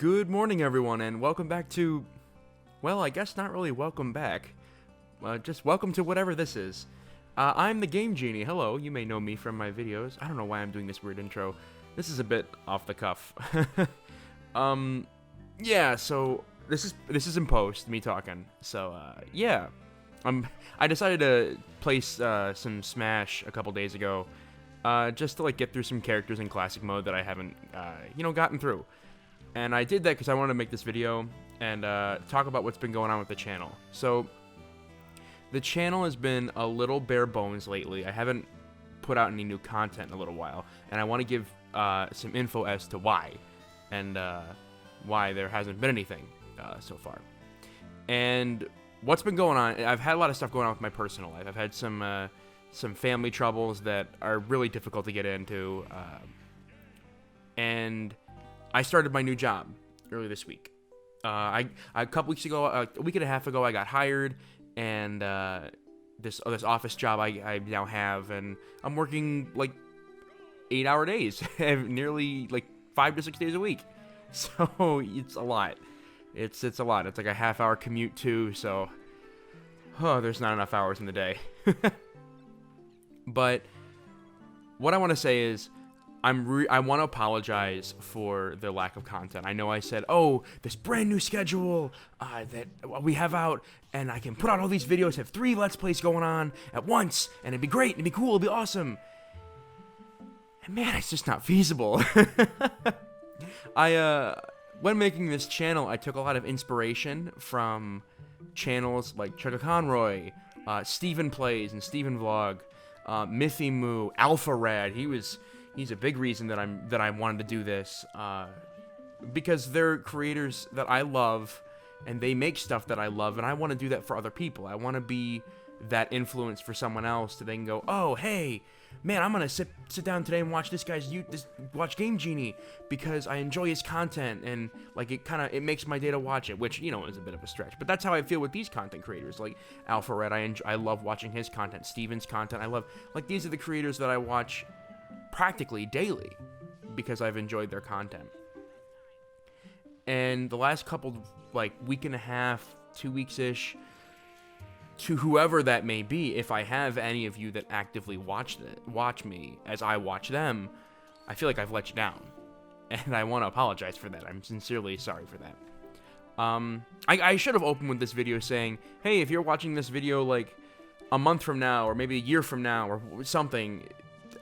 Good morning, everyone, and welcome back to, well, I guess not really welcome back. Just welcome to whatever this is. I'm the Game Genie. Hello, you may know me from my videos. I don't know why I'm doing this weird intro. This is a bit off the cuff. Yeah, so this is in post, me talking. So, yeah. I decided to place some Smash a couple days ago, just to, like, get through some characters in Classic Mode that I haven't, gotten through. And I did that because I wanted to make this video and talk about what's been going on with the channel. So, the channel has been a little bare bones lately. I haven't put out any new content in a little while, and I want to give some info as to why, and why there hasn't been anything so far. And what's been going on, I've had a lot of stuff going on with my personal life. I've had some family troubles that are really difficult to get into, and I started my new job early this week. A couple weeks ago, a week and a half ago, I got hired, and this office job I now have, and I'm working like 8-hour days, nearly like 5 to 6 days a week. So it's a lot. It's a lot. It's like a half-hour commute too. So, there's not enough hours in the day. But what I want to say is, I want to apologize for the lack of content. I know I said, oh, this brand new schedule that we have out, and I can put out all these videos, have 3 Let's Plays going on at once, and it'd be great, it'd be cool, it'd be awesome. And man, it's just not feasible. When making this channel, I took a lot of inspiration from channels like Chugga Conroy, Steven Plays and Steven Vlog, Mithy Moo, Alpha Rad. He's a big reason that I wanted to do this, because they're creators that I love, and they make stuff that I love, and I want to do that for other people. I want to be that influence for someone else to then go, oh, hey, man, I'm gonna sit down today and watch this watch Game Genie because I enjoy his content, and like it makes my day to watch it, which is a bit of a stretch, but that's how I feel with these content creators like Alpha Red. I love watching his content, Steven's content. I love, like, these are the creators that I watch practically daily because I've enjoyed their content. And the last couple, like, week and a half, 2 weeks-ish, to whoever that may be, if I have any of you that actively watch me as I watch them, I feel like I've let you down, and I want to apologize for that. I'm sincerely sorry for that. I should have opened with this video saying, hey, if you're watching this video like a month from now, or maybe a year from now, or something,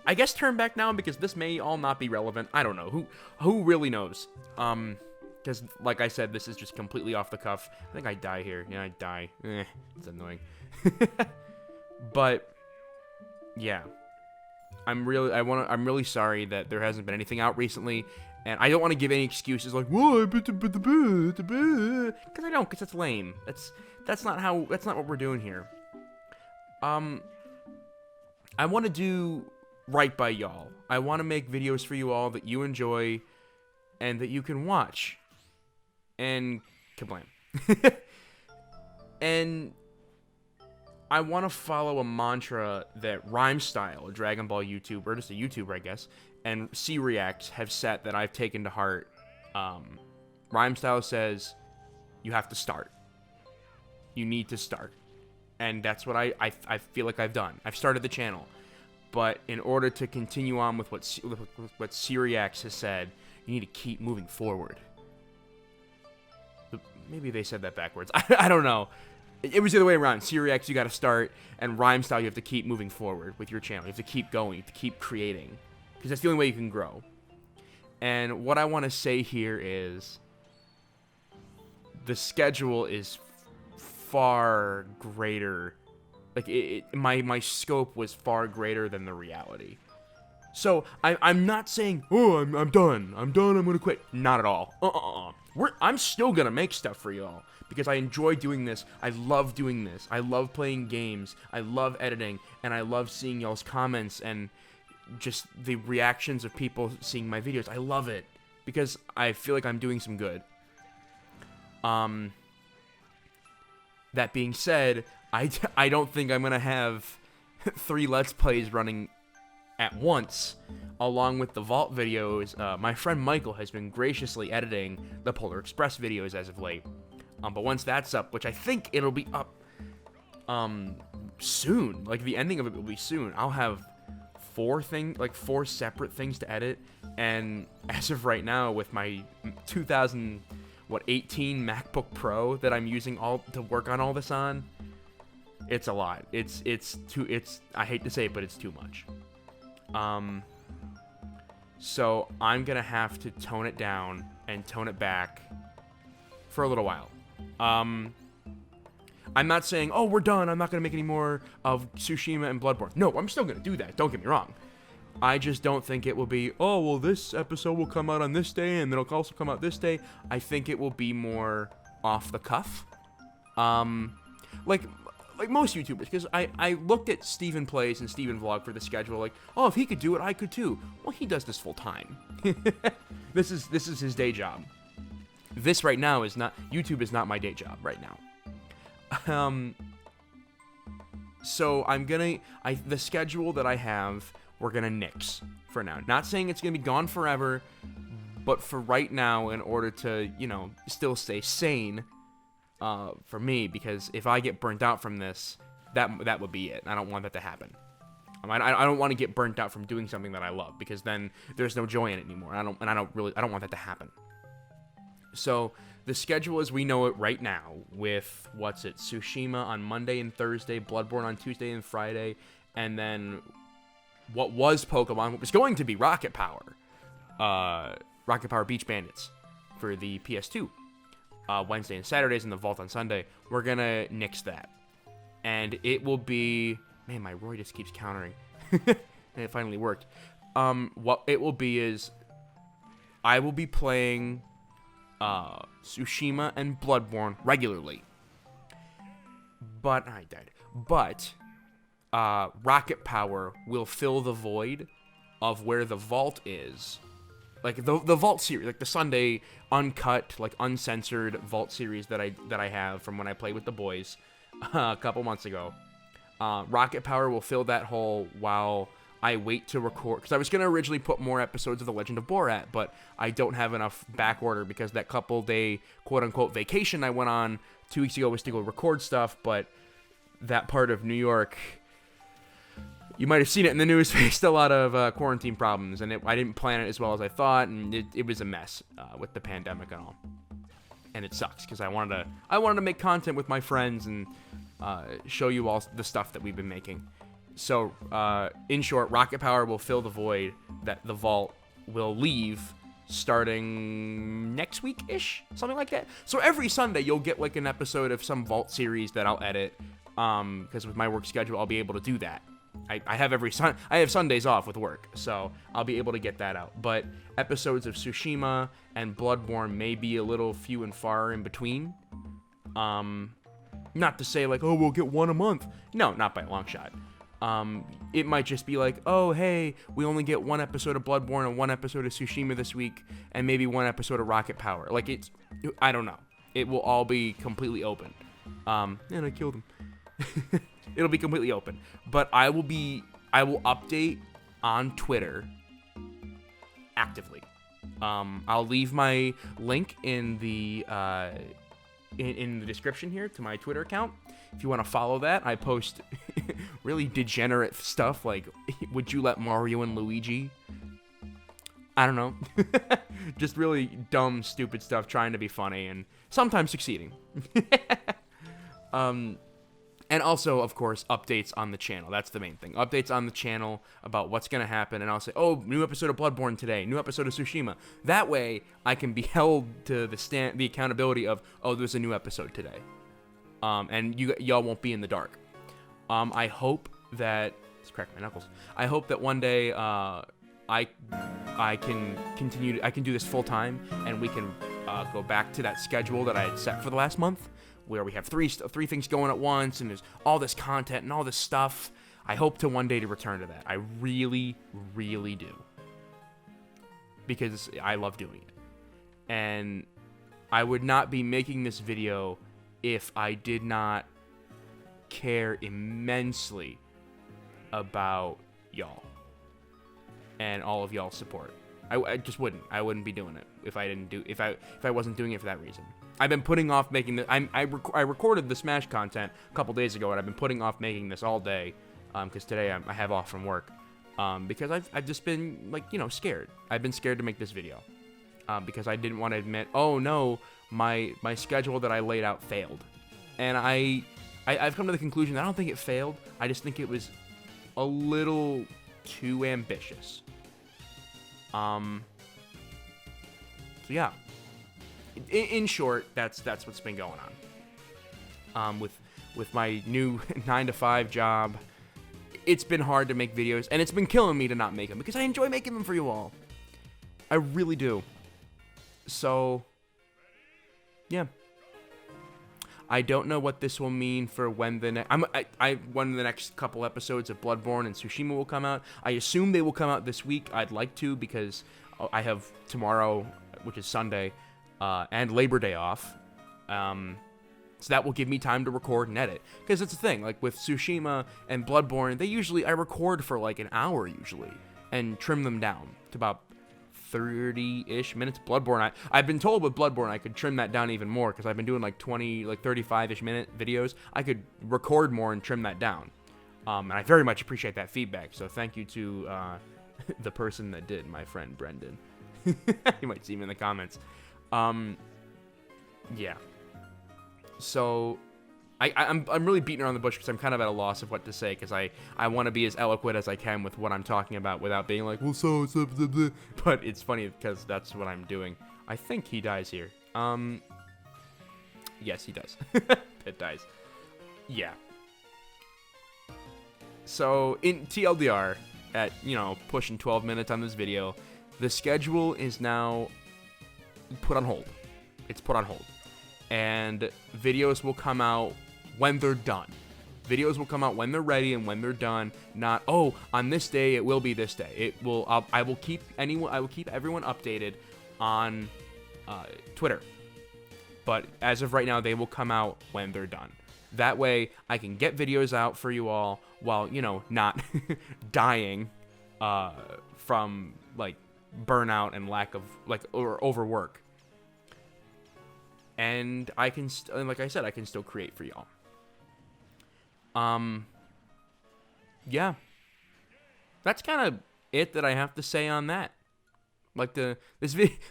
I guess turn back now, because this may all not be relevant. I don't know. Who really knows? Because, like I said, this is just completely off the cuff. I think I die here. Yeah, I die. It's annoying. But, yeah. I'm really sorry that there hasn't been anything out recently, and I don't want to give any excuses like, why, because I don't, because that's lame. That's not what we're doing here. I want to do right by y'all. I want to make videos for you all that you enjoy and that you can watch and complain. And I want to follow a mantra that Rhymestyle, a Dragon Ball YouTuber, or just a YouTuber, I guess, and C-Reacts have set that I've taken to heart. Rhymestyle says, you have to start. You need to start. And that's what I feel like I've done. I've started the channel. But in order to continue on with what C-Reacts has said, you need to keep moving forward. Maybe they said that backwards. I don't know. It was the other way around. C-Reacts, you got to start, and Rhymestyle, you have to keep moving forward with your channel. You have to keep going. You have to keep creating, because that's the only way you can grow. And what I want to say here is, the schedule is far greater. Like, my scope was far greater than the reality. So, I'm not saying, oh, I'm done, I'm gonna quit. Not at all. I'm still gonna make stuff for y'all, because I enjoy doing this. I love doing this. I love playing games. I love editing, and I love seeing y'all's comments and just the reactions of people seeing my videos. I love it, because I feel like I'm doing some good. That being said, I don't think I'm gonna have 3 Let's Plays running at once, along with the Vault videos. My friend Michael has been graciously editing the Polar Express videos as of late. But once that's up, which I think it'll be up soon, like the ending of it will be soon, I'll have four separate things to edit. And as of right now, with my 2018 MacBook Pro that I'm using all to work on all this on, it's a lot. It's I hate to say it, but it's too much. So I'm gonna have to tone it down and tone it back for a little while. I'm not saying, oh, we're done, I'm not gonna make any more of Tsushima and Bloodborne. No, I'm still gonna do that, don't get me wrong. I just don't think it will be, oh, well, this episode will come out on this day, and then it'll also come out this day. I think it will be more off the cuff. Like most YouTubers, because I looked at Steven Plays and Steven Vlog for the schedule, like, oh, if he could do it, I could too. Well, he does this full time. This is his day job. This right now is not, YouTube is not my day job right now. So the schedule that I have, we're gonna nix for now. Not saying it's gonna be gone forever, but for right now, in order to, still stay sane, for me, because if I get burnt out from this, that would be it. I don't want that to happen. I don't want to get burnt out from doing something that I love, because then there's no joy in it anymore. I don't want that to happen. So the schedule as we know it right now, with Tsushima on Monday and Thursday, Bloodborne on Tuesday and Friday, and then what was Pokemon, what was going to be Rocket Power Beach Bandits for the PS2, Wednesday and Saturdays, and the Vault on Sunday. We're gonna nix that, and it will be, man, my Roy just keeps countering, and it finally worked. What it will be is, I will be playing Tsushima and Bloodborne regularly, but Rocket Power will fill the void of where the Vault is. Like the Vault series, like the Sunday uncut, like uncensored Vault series that I have from when I played with the boys a couple months ago. Rocket Power will fill that hole while I wait to record, because I was going to originally put more episodes of The Legend of Borat, but I don't have enough back order, because that couple-day quote-unquote vacation I went on 2 weeks ago was to go record stuff, but that part of New York, you might have seen it in the news, faced a lot of quarantine problems, and I didn't plan it as well as I thought, and it was a mess with the pandemic and all. And it sucks, because I wanted to make content with my friends and show you all the stuff that we've been making. So, in short, Rocket Power will fill the void that the Vault will leave starting next week-ish, something like that. So every Sunday, you'll get like an episode of some Vault series that I'll edit, because with my work schedule, I'll be able to do that. I have Sundays off with work, so I'll be able to get that out. But episodes of Tsushima and Bloodborne may be a little few and far in between. Not to say like, oh, we'll get one a month. No, not by a long shot. It might just be like, oh, hey, we only get one episode of Bloodborne and one episode of Tsushima this week, and maybe one episode of Rocket Power. Like, I don't know. It will all be completely open. And I killed him. It'll be completely open. But I will update on Twitter actively. I'll leave my link in the description here to my Twitter account. If you want to follow that, I post really degenerate stuff like, would you let Mario and Luigi? I don't know. Just really dumb, stupid stuff, trying to be funny and sometimes succeeding. And also, of course, updates on the channel. That's the main thing. Updates on the channel about what's going to happen. And I'll say, oh, new episode of Bloodborne today. New episode of Tsushima. That way, I can be held to the accountability of, oh, there's a new episode today. And y'all won't be in the dark. I hope that... Let's crack my knuckles. I hope that one day I can continue... I can do this full time, and we can go back to that schedule that I had set for the last month, where we have three things going at once, and there's all this content and all this stuff. I hope to one day to return to that. I really, really do. Because I love doing it. And I would not be making this video if I did not care immensely about y'all. and all of y'all's support. I just wouldn't. I wouldn't be doing it if I wasn't doing it for that reason. I've been putting off making the I recorded the Smash content a couple days ago, and I've been putting off making this all day, because today I have off from work, because I've just been like, scared. I've been scared to make this video, because I didn't want to admit, oh no, my schedule that I laid out failed, and I've come to the conclusion that I don't think it failed. I just think it was a little too ambitious. So yeah. In short, that's what's been going on. With my new 9-to-5 job, it's been hard to make videos, and it's been killing me to not make them because I enjoy making them for you all. I really do. So, yeah. I don't know what this will mean for when the when the next couple episodes of Bloodborne and Tsushima will come out. I assume they will come out this week. I'd like to, because I have tomorrow, which is Sunday, and Labor Day off, so that will give me time to record and edit. Because it's the thing, like with Tsushima and Bloodborne, I record for like an hour usually, and trim them down to about 30-ish minutes. Bloodborne, I've been told with Bloodborne I could trim that down even more, because I've been doing like 35-ish minute videos. I could record more and trim that down, and I very much appreciate that feedback. So thank you to the person that did, my friend Brendan. You might see him in the comments. Yeah. So, I'm really beating around the bush because I'm kind of at a loss of what to say, because I want to be as eloquent as I can with what I'm talking about without being like, well, so, blah, blah, blah. But it's funny because that's what I'm doing. I think he dies here. Yes, he does. Pit dies. Yeah. So, in TLDR, at, pushing 12 minutes on this video, the schedule is now put on hold. It's put on hold. And videos will come out when they're done. Videos will come out when they're ready and when they're done. Not, oh, on this day it will be this day. It will. I will keep everyone updated on Twitter. But as of right now, they will come out when they're done. That way, I can get videos out for you all while not dying from like burnout and lack of or overwork. And I can, like I said, I can still create for y'all. Yeah. That's kind of it that I have to say on that. Like this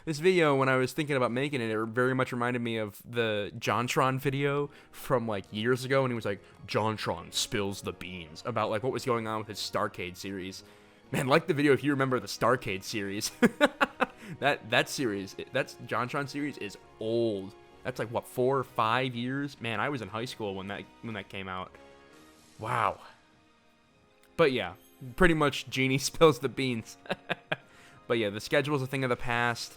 video, when I was thinking about making it, it very much reminded me of the JonTron video from like years ago, and he was like, JonTron spills the beans, about like what was going on with his Starcade series. Man, like the video if you remember the Starcade series. that series, that's JonTron series is old. That's like, what, 4 or 5 years? Man, I was in high school when that came out. Wow. But yeah, pretty much Genie spills the beans. But yeah, the schedule is a thing of the past,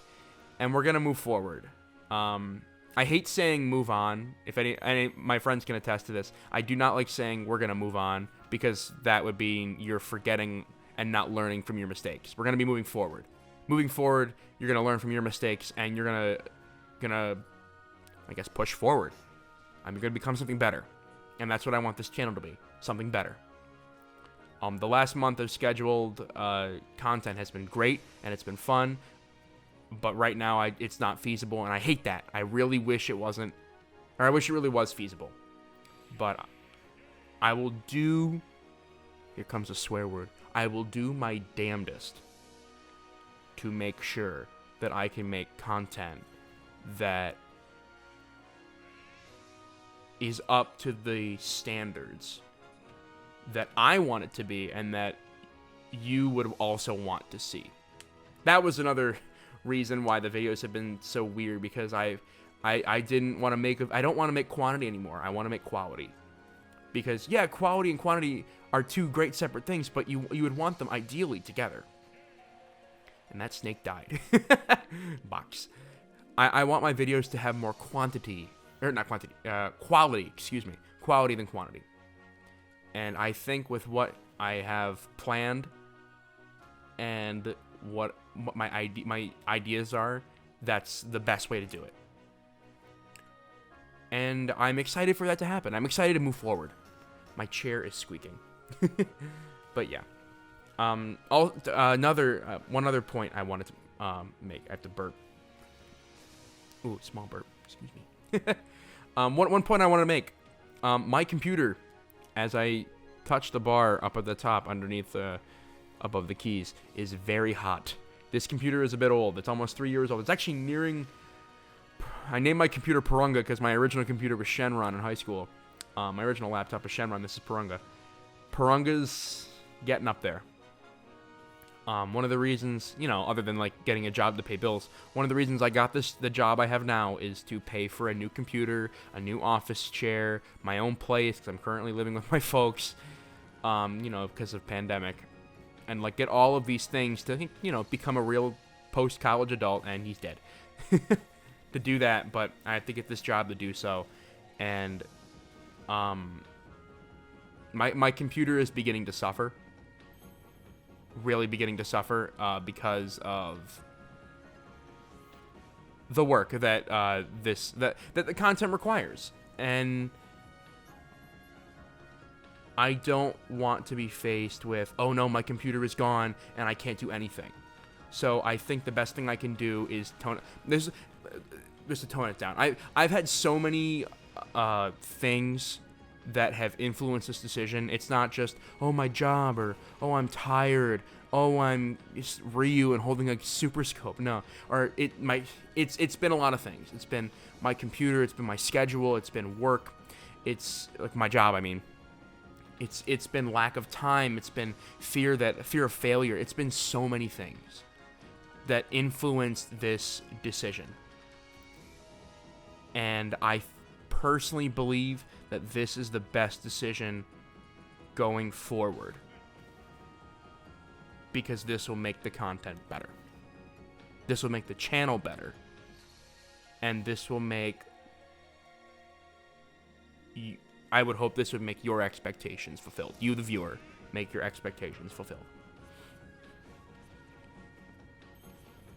and we're going to move forward. I hate saying move on. If any my friends can attest to this, I do not like saying we're going to move on, because that would be you're forgetting and not learning from your mistakes. We're going to be moving forward. Moving forward, you're going to learn from your mistakes, and you're going to I guess push forward. I'm going to become something better. And that's what I want this channel to be. Something better. The last month of scheduled content has been great, and it's been fun. But right now, it's not feasible, and I hate that. I really wish it wasn't, or I wish it really was feasible. But I will do, here comes a swear word, I will do my damnedest to make sure that I can make content that is up to the standards that I want it to be, and that you would also want to see. That was another reason why the videos have been so weird, because I don't want to make quantity anymore. I want to make quality. Because yeah, quality and quantity are two great separate things, but you would want them ideally together. And that snake died. Box. I want my videos to have more quantity. Or not quantity, quality, excuse me. Quality than quantity. And I think with what I have planned and what my ideas are, that's the best way to do it. And I'm excited for that to happen. I'm excited to move forward. My chair is squeaking. But yeah. One other point I wanted to make. I have to burp. Ooh, small burp. Excuse me. One point I want to make. My computer, as I touch the bar up at the top underneath above the keys, is very hot. This computer is a bit old. It's almost 3 years old. It's actually nearing... I named my computer Purunga because my original computer was Shenron in high school. My original laptop was Shenron. This is Purunga. Purunga's getting up there. One of the reasons, other than like getting a job to pay bills, one of the reasons I got the job I have now is to pay for a new computer, a new office chair, my own place, because I'm currently living with my folks, because of pandemic, and like get all of these things to, become a real post-college adult, and he's dead. To do that, but I have to get this job to do so, and, my computer is beginning to suffer. Really beginning to suffer because of the work that that the content requires, and I don't want to be faced with, oh no, my computer is gone and I can't do anything. So I think the best thing I can do is to tone it down. I've had so many things that have influenced this decision. It's not just, oh, my job, or, oh, I'm tired, oh, I'm Ryu and holding a super scope. No, or it's been a lot of things. It's been my computer, it's been my schedule, it's been work, it's like my job, I mean. It's been lack of time, it's been fear of failure. It's been so many things that influenced this decision. And I personally believe that this is the best decision going forward, because this will make the content better. This will make the channel better. And this will make... I would hope this would make your expectations fulfilled. You, the viewer, make your expectations fulfilled.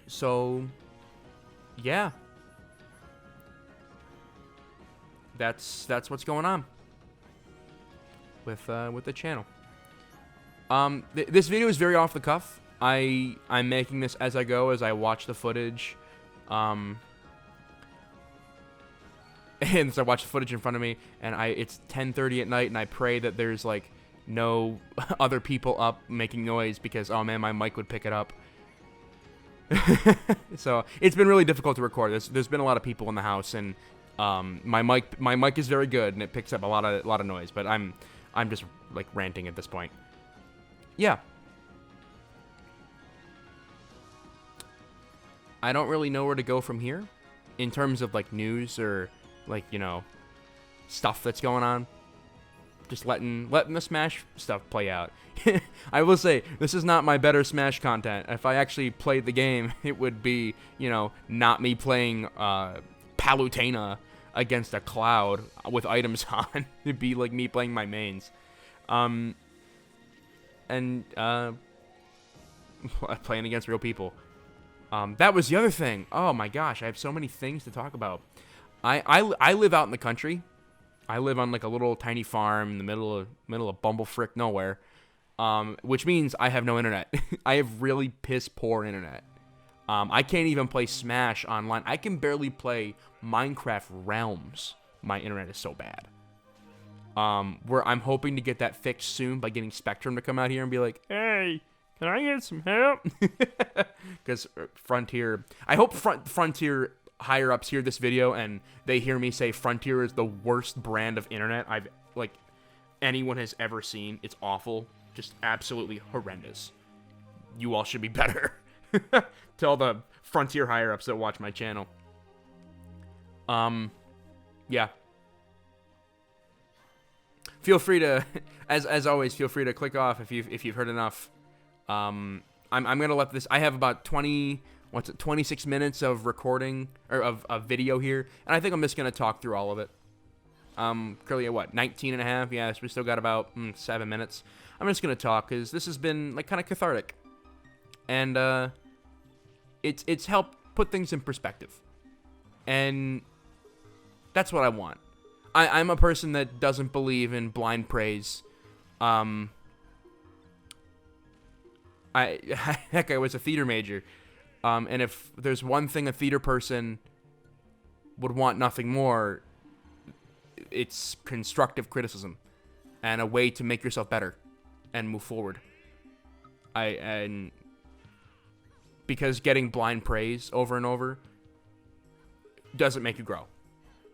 So, yeah. That's what's going on with the channel. This video is very off the cuff. I'm making this as I go, as I watch the footage. And so I watch the footage in front of me, and it's 10:30 at night, and I pray that there's like no other people up making noise, because oh man, my mic would pick it up. So it's been really difficult to record. There's been a lot of people in the house, and my mic is very good, and it picks up a lot of noise. But I'm just like ranting at this point. Yeah. I don't really know where to go from here in terms of like news or like, stuff that's going on. Just letting the Smash stuff play out. I will say, this is not my better Smash content. If I actually played the game, it would be, not me playing Palutena against a cloud with items on. It'd be like me playing my mains. And playing against real people. That was the other thing. Oh my gosh, I have so many things to talk about. I live out in the country. I live on like a little tiny farm in the middle of Bumblefrick nowhere, which means I have no internet. I have really piss poor internet. I can't even play Smash online. I can barely play Minecraft Realms. My internet is so bad. Where I'm hoping to get that fixed soon by getting Spectrum to come out here and be like, hey, can I get some help? Because Frontier, I hope Frontier higher-ups hear this video and they hear me say Frontier is the worst brand of internet anyone has ever seen. It's awful. Just absolutely horrendous. You all should be better. To all the Frontier higher-ups that watch my channel. Yeah. Feel free to, as always, feel free to click off if you've heard enough. I'm gonna let this. I have about 26 minutes of recording or of video here, and I think I'm just gonna talk through all of it. Currently at what, 19 and a half? Yeah, so we still got about 7 minutes. I'm just gonna talk because this has been like kind of cathartic, and it's helped put things in perspective, and that's what I want. I'm a person that doesn't believe in blind praise. Heck, I was a theater major. And if there's one thing a theater person would want nothing more, it's constructive criticism and a way to make yourself better and move forward. And because getting blind praise over and over doesn't make you grow.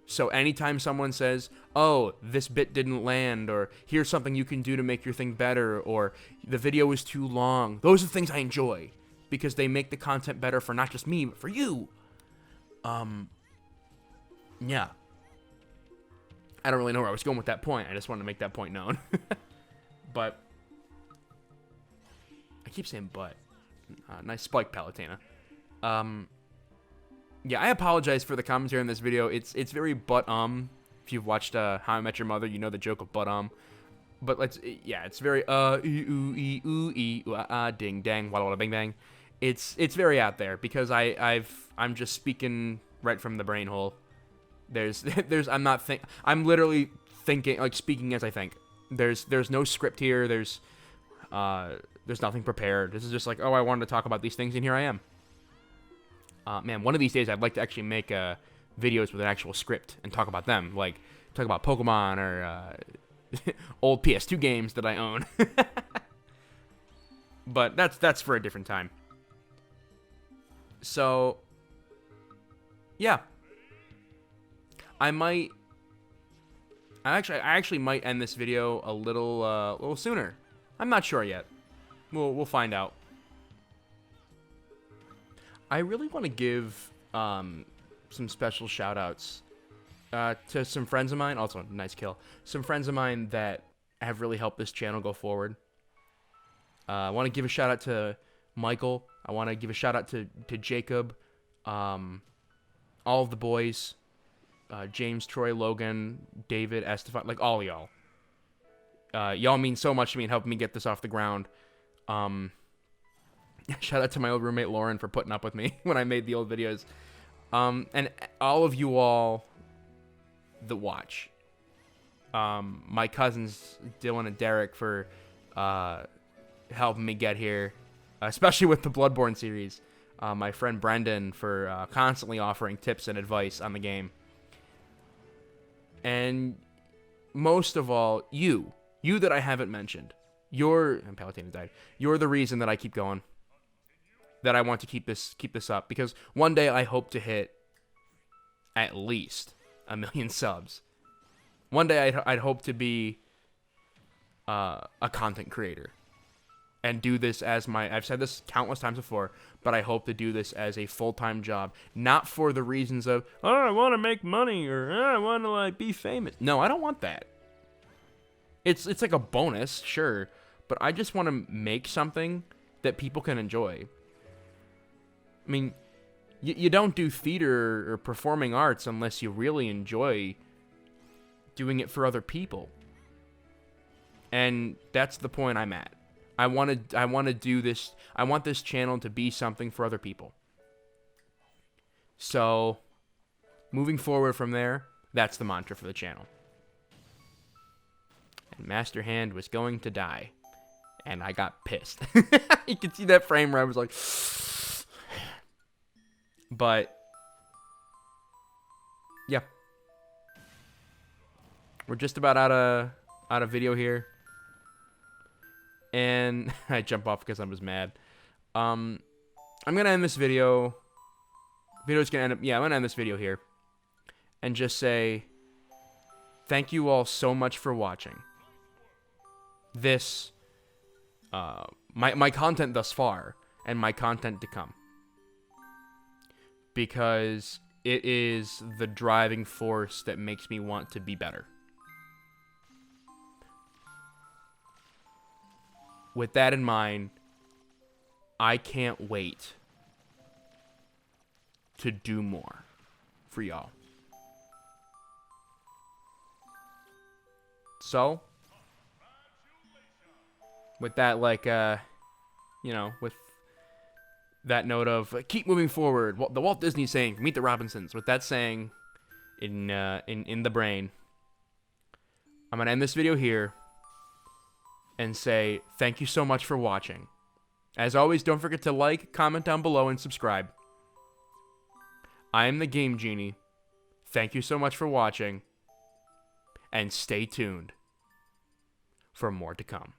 So anytime someone says, oh, this bit didn't land, or here's something you can do to make your thing better, or the video is too long, those are things I enjoy because they make the content better for not just me, but for you. Yeah. I don't really know where I was going with that point. I just wanted to make that point known. But I keep saying but. Nice spike, Palutena. Yeah, I apologize for the commentary in this video. It's very but If you've watched How I Met Your Mother, you know the joke of but But it's very ding dang walla walla bang bang. It's very out there because I'm just speaking right from the brain hole. I'm literally thinking, like, speaking as I think. There's no script here. There's nothing prepared. This is just like, oh, I wanted to talk about these things, and here I am. Man, one of these days I'd like to actually make videos with an actual script and talk about them, like talk about Pokemon or old PS2 games that I own. But that's for a different time. So, yeah. I actually might end this video a little sooner. I'm not sure yet. We'll find out. I really want to give some special shout-outs to some friends of mine. Also, nice kill. Some friends of mine that have really helped this channel go forward. I want to give a shout-out to Michael. I want to give a shout-out to Jacob. All of the boys. James, Troy, Logan, David, Estefan, like all y'all. Y'all mean so much to me and helping me get this off the ground. Shout out to my old roommate Lauren for putting up with me when I made the old videos. And all of you all that watch. My cousins Dylan and Derek for helping me get here, especially with the Bloodborne series. My friend Brendan for constantly offering tips and advice on the game. And most of all, you that I haven't mentioned. And Palutena died. You're the reason that I keep going. That I want to keep this up, because one day I hope to hit at least 1 million subs. One day I'd hope to be a content creator and do this as I've said this countless times before, but I hope to do this as a full-time job, not for the reasons of, oh, I want to make money, or oh, I want to like be famous. No, I don't want that. It's like a bonus, sure, but I just want to make something that people can enjoy. I mean, you don't do theater or performing arts unless you really enjoy doing it for other people. And that's the point I'm at. I want to do this. I want this channel to be something for other people. So, moving forward from there, that's the mantra for the channel. And Master Hand was going to die. And I got pissed. You can see that frame where I was like... But, yeah. We're just about out of video here. And I jump off because I'm just mad. I'm going to end this video. Video's going to end up... Yeah, I'm going to end this video here. And just say... Thank you all so much for watching. This... my content thus far. And my content to come. Because it is the driving force that makes me want to be better. With that in mind, I can't wait to do more for y'all. So, with that, like, with that note of keep moving forward, the Walt Disney saying, meet the Robinsons, with that saying in the brain, I'm gonna end this video here and say thank you so much for watching. As always, don't forget to like, comment down below, and subscribe. I am the Game Genie. Thank you so much for watching, and stay tuned for more to come.